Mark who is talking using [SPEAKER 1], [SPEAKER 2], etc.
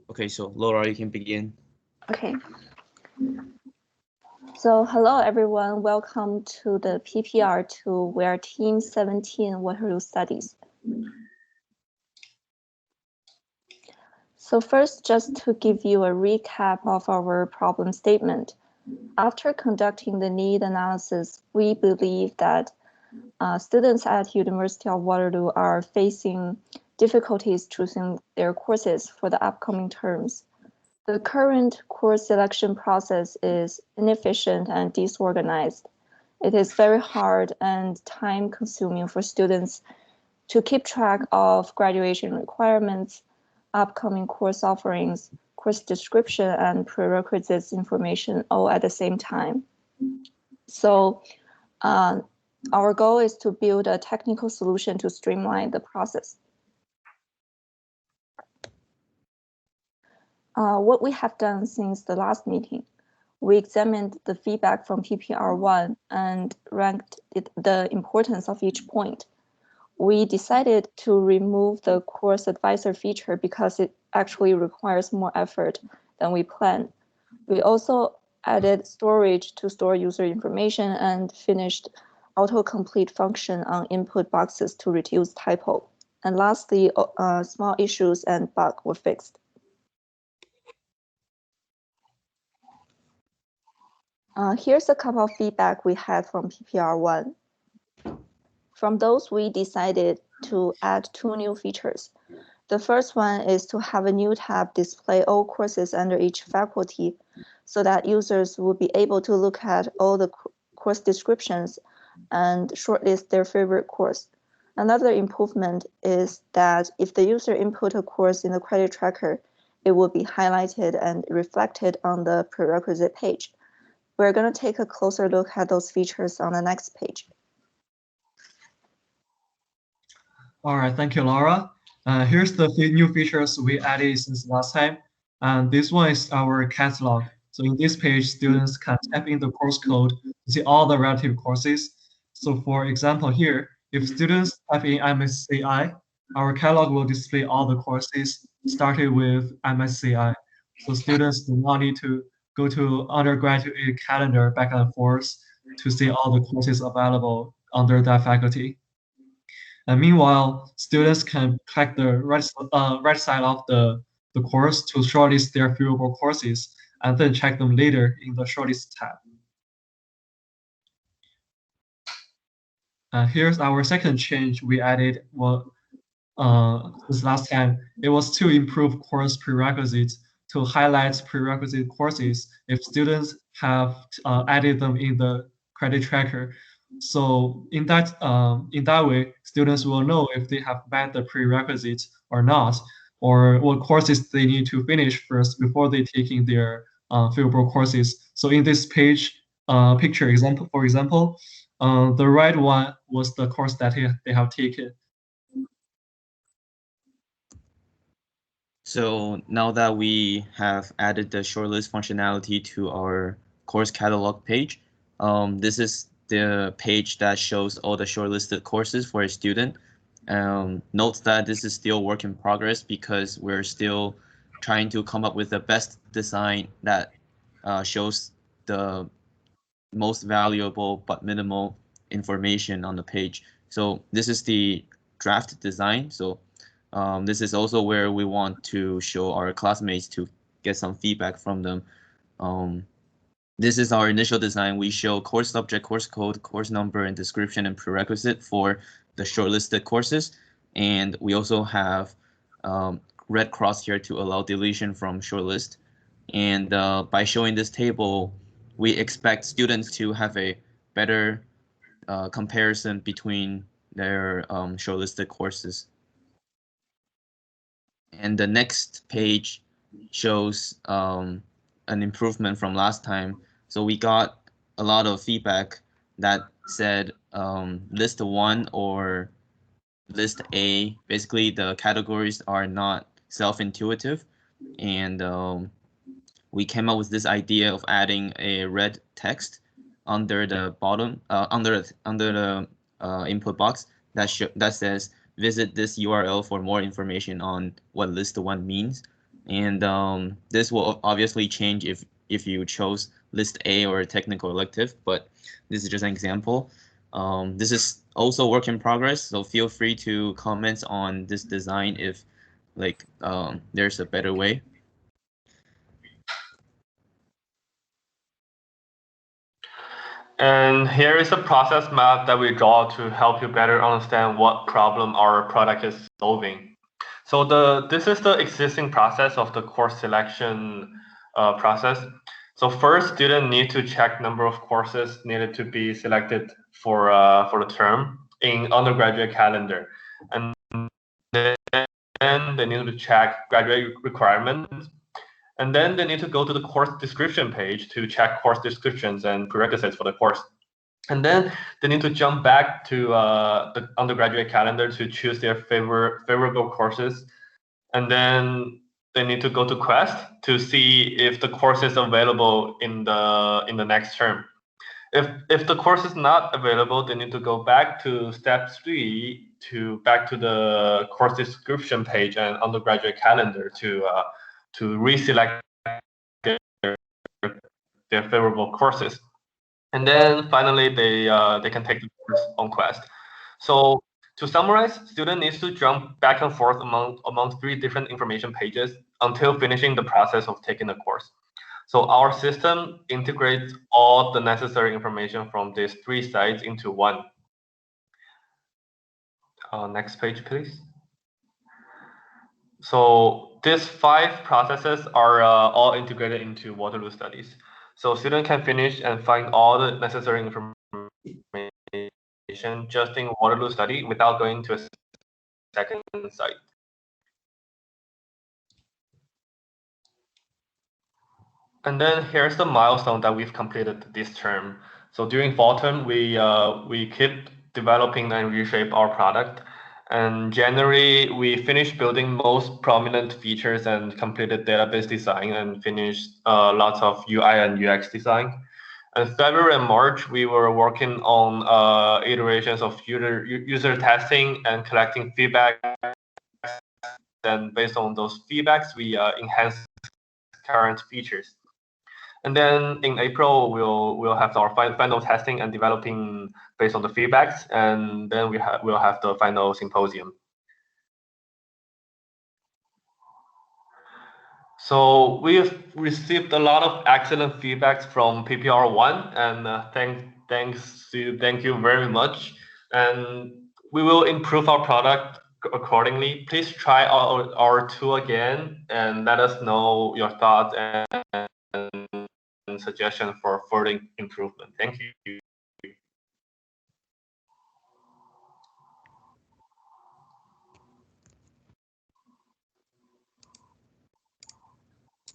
[SPEAKER 1] Okay, so Laura, you can begin.
[SPEAKER 2] Okay. So hello everyone, welcome to the PPR2, where Team 17 Waterloo Studies. So first, just to give you a recap of our problem statement. After conducting the need analysis, we believe that students at University of Waterloo are facing difficulties choosing their courses for the upcoming terms. The current course selection process is inefficient and disorganized. It is very hard and time-consuming for students to keep track of graduation requirements, upcoming course offerings, course description, and prerequisites information all at the same time. So our goal is to build a technical solution to streamline the process. What we have done since the last meeting, we examined the feedback from PPR1 and ranked the importance of each point. We decided to remove the course advisor feature because it actually requires more effort than we planned. We also added storage to store user information and finished autocomplete function on input boxes to reduce typo. And lastly, small issues and bugs were fixed. Here's a couple of feedback we had from PPR1. From those, we decided to add 2 new features. The first one is to have a new tab display all courses under each faculty so that users will be able to look at all the course descriptions and shortlist their favorite course. Another improvement is that if the user input a course in the credit tracker, it will be highlighted and reflected on the prerequisite page. We're going to take a closer look at those features on the next page.
[SPEAKER 3] All right, thank you, Laura. Here's the new features we added since last time. And this one is our catalog. So in this page, students can type in the course code to see all the relative courses. So for example here, if students type in MSCI, our catalog will display all the courses starting with MSCI. So students do not need to go to undergraduate calendar back and forth to see all the courses available under that faculty. And meanwhile, students can click the right side of the course to shortlist their viewable courses and then check them later in the shortlist tab. Here's our second change we added this last time. It was to improve course prerequisites to highlight prerequisite courses if students have added them in the credit tracker. So in that way, students will know if they have met the prerequisites or not, or what courses they need to finish first before they taking their favorable courses. So in this page picture example, for example, the right one was the course that they have taken.
[SPEAKER 1] So now that we have added the shortlist functionality to our course catalog page, this is the page that shows all the shortlisted courses for a student. Note that this is still work in progress because we're still trying to come up with the best design that shows the most valuable but minimal information on the page. So this is the draft design. So this is also where we want to show our classmates to get some feedback from them. This is our initial design. We show course subject, course code, course number, and description and prerequisite for the shortlisted courses. And we also have red cross here to allow deletion from shortlist. And by showing this table, we expect students to have a better comparison between their shortlisted courses. And the next page shows an improvement from last time. So we got a lot of feedback that said list 1 or list A, basically the categories are not self-intuitive. And we came up with this idea of adding a red text under the bottom, under the input box that says visit this URL for more information on what list one means. And this will obviously change if you chose list A or a technical elective, but this is just an example. This is also work in progress, so feel free to comment on this design if there's a better way.
[SPEAKER 4] And here is a process map that we draw to help you better understand what problem our product is solving. So this is the existing process of the course selection process. So first, students need to check number of courses needed to be selected for the term in undergraduate calendar, and then they need to check graduate requirements. And then they need to go to the course description page to check course descriptions and prerequisites for the course. And then they need to jump back to the undergraduate calendar to choose their favorable courses. And then they need to go to Quest to see if the course is available in the next term. If the course is not available, they need to go back to step 3 back to the course description page and undergraduate calendar to reselect their favorable courses. And then finally, they can take the course on Quest. So to summarize, student needs to jump back and forth among 3 different information pages until finishing the process of taking the course. So our system integrates all the necessary information from these 3 sites into one. Next page, please. So these 5 processes are all integrated into Waterloo Studies. So students can finish and find all the necessary information just in Waterloo Study without going to a second site. And then here's the milestone that we've completed this term. So during fall term, we keep developing and reshape our product. And January, we finished building most prominent features and completed database design and finished lots of UI and UX design. And February and March, we were working on iterations of user testing and collecting feedback. And based on those feedbacks, we enhanced current features. And then in April, we'll have our final testing and developing based on the feedbacks, and then we'll have the final symposium. So we've received a lot of excellent feedbacks from PPR1, and thank you very much. And we will improve our product accordingly. Please try our tool again and let us know your thoughts and suggestion for further improvement. Thank you.